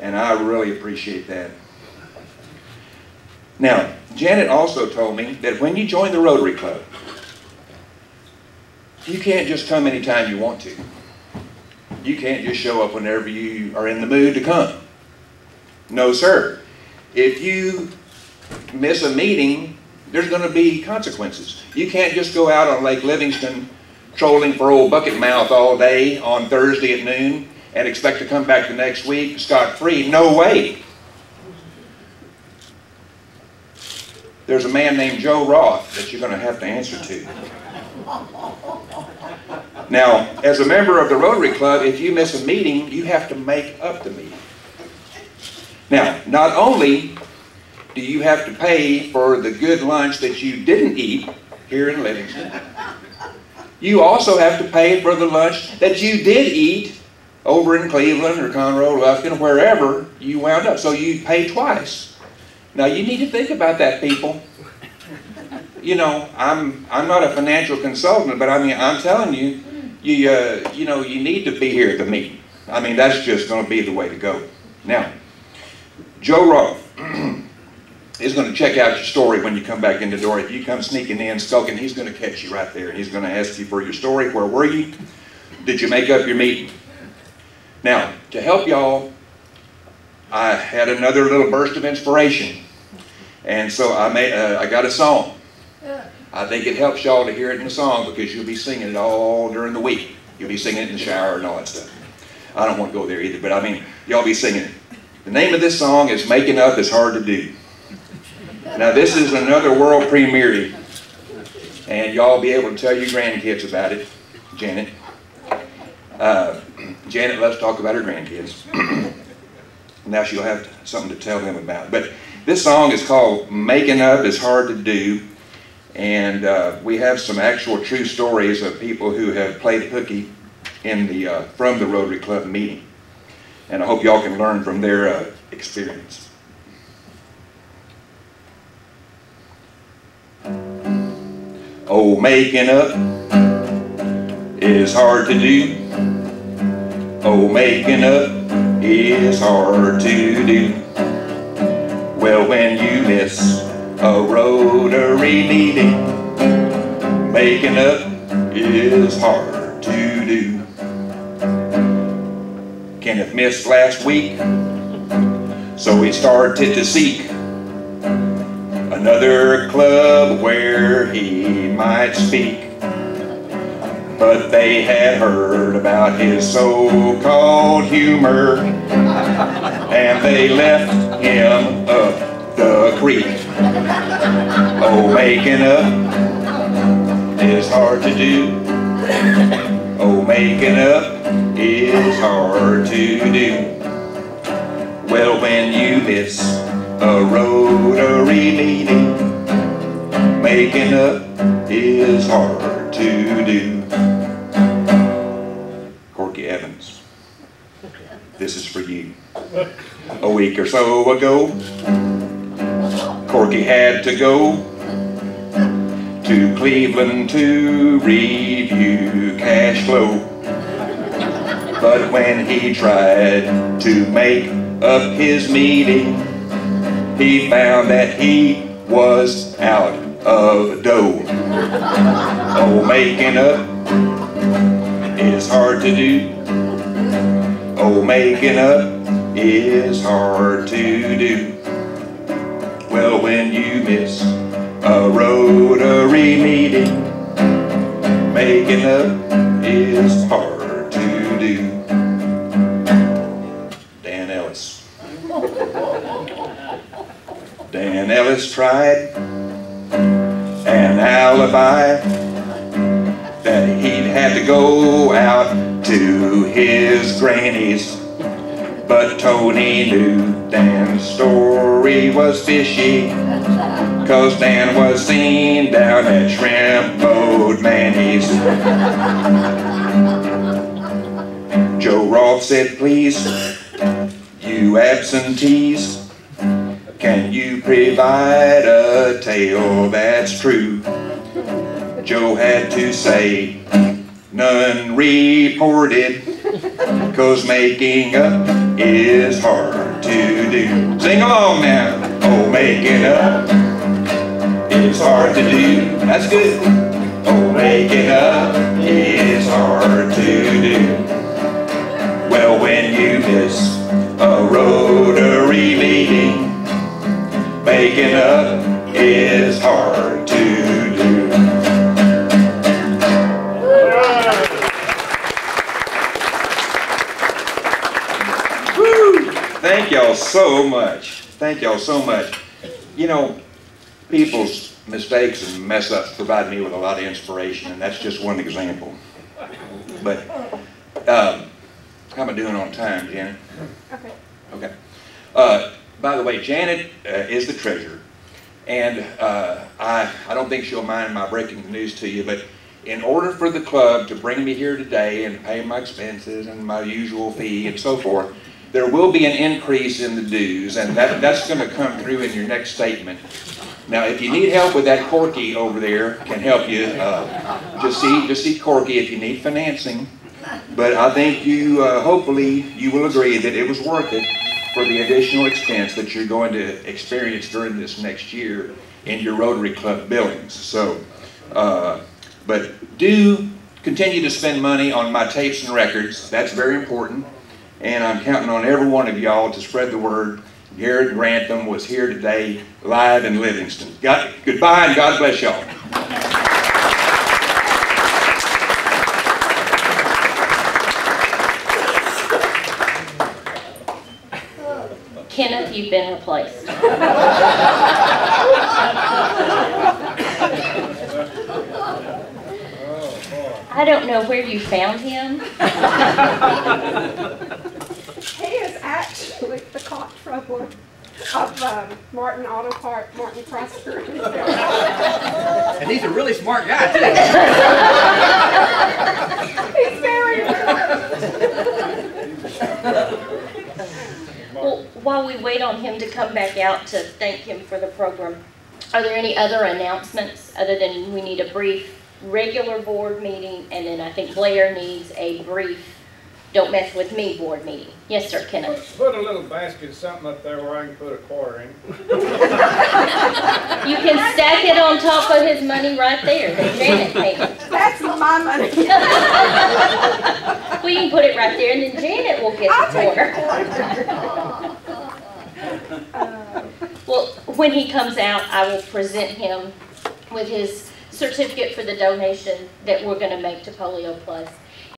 And I really appreciate that. Now, Janet also told me that when you join the Rotary Club, you can't just come anytime you want to. You can't just show up whenever you are in the mood to come. No, sir. If you miss a meeting, there's going to be consequences. You can't just go out on Lake Livingston trolling for old bucket mouth all day on Thursday at noon and expect to come back the next week scot-free. No way. There's a man named Joe Roth that you're going to have to answer to. Now, as a member of the Rotary Club, if you miss a meeting, you have to make up the meeting. Now, not only do you have to pay for the good lunch that you didn't eat here in Livingston, you also have to pay for the lunch that you did eat over in Cleveland or Conroe, Lufkin, wherever you wound up. So you pay twice. Now, you need to think about that, people. You know, I'm not a financial consultant, but I mean, I'm telling you, you know, you need to be here at the meeting. I mean, that's just going to be the way to go. Now, Joe Roth is going to check out your story when you come back in the door. If you come sneaking in, skulking, he's going to catch you right there. And he's going to ask you for your story. Where were you? Did you make up your meeting? Now, to help y'all, I had another little burst of inspiration. And so I got a song. I think it helps y'all to hear it in the song because you'll be singing it all during the week. You'll be singing it in the shower and all that stuff. I don't want to go there either, but I mean, y'all be singing it. The name of this song is Making Up Is Hard to Do. Now, this is another world premiere, and y'all be able to tell your grandkids about it. Janet. Janet loves to talk about her grandkids. Now she'll have something to tell them about. But this song is called Making Up Is Hard to Do, and we have some actual true stories of people who have played hooky in the from the Rotary Club meeting. And I hope y'all can learn from their experience. Oh, making up is hard to do. Oh, making up is hard to do. Well, when you miss a Rotary meeting, making up is hard to do. Kenneth missed last week, so he started to seek another club where he might speak. But they had heard about his so-called humor, and they left him up the creek. Oh, making up is hard to do. Oh, making up is hard to do. Well, when you miss a Rotary meeting, making up is hard to do. Corky Evans, this is for you. A week or so ago, Corky had to go to Cleveland to review cash flow. But when he tried to make up his meeting, he found that he was out of dough. Oh, making up is hard to do. Oh, making up is hard to do. Well, when you miss a Rotary meeting, making up is hard to do. Dan Ellis tried an alibi that he'd had to go out to his granny's, but Tony knew Dan's story was fishy, 'cause Dan was seen down at Shrimp Boat Manny's. Joe Roth said, please, you absentees, can you provide a tale that's true? Joe had to say, none reported, 'cause making up is hard hard to do. Sing along now. Oh, making up is hard to do. That's good. Oh, making up is hard to do. Well, when you miss a Rotary meeting, making up is hard to do. Woo! Thank y'all so much. Thank y'all so much. You know, people's mistakes and mess ups provide me with a lot of inspiration, and that's just one example. But how am I doing on time, Janet? Okay. Okay. By the way, Janet is the treasurer, and I don't think she'll mind my breaking the news to you, but in order for the club to bring me here today and pay my expenses and my usual fee and so forth, there will be an increase in the dues, and that's going to come through in your next statement. Now, if you need help with that, Corky over there can help you. Just see Corky if you need financing. But I think you, hopefully, you will agree that it was worth it for the additional expense that you're going to experience during this next year in your Rotary Club billings. So, but do continue to spend money on my tapes and records. That's very important. And I'm counting on every one of y'all to spread the word. Garrett Grantham was here today, live in Livingston. Goodbye, and God bless y'all. Kenneth, you've been replaced. I don't know where you found him. He is actually the cock troubler of Martin Auto Park, Martin Prosper. And he's a really smart guy, too. He's very Well, while we wait on him to come back out to thank him for the program, are there any other announcements other than we need a brief regular board meeting, and then I think Blair needs a brief don't mess with me board meeting? Yes, sir, Kenneth. Put a little basket, something up there where I can put a quarter in. You can stack it on top of his money right there that Janet paid. That's my money. Well, you can put it right there, and then Janet will get the quarter. Well, when he comes out, I will present him with his certificate for the donation that we're going to make to Polio Plus.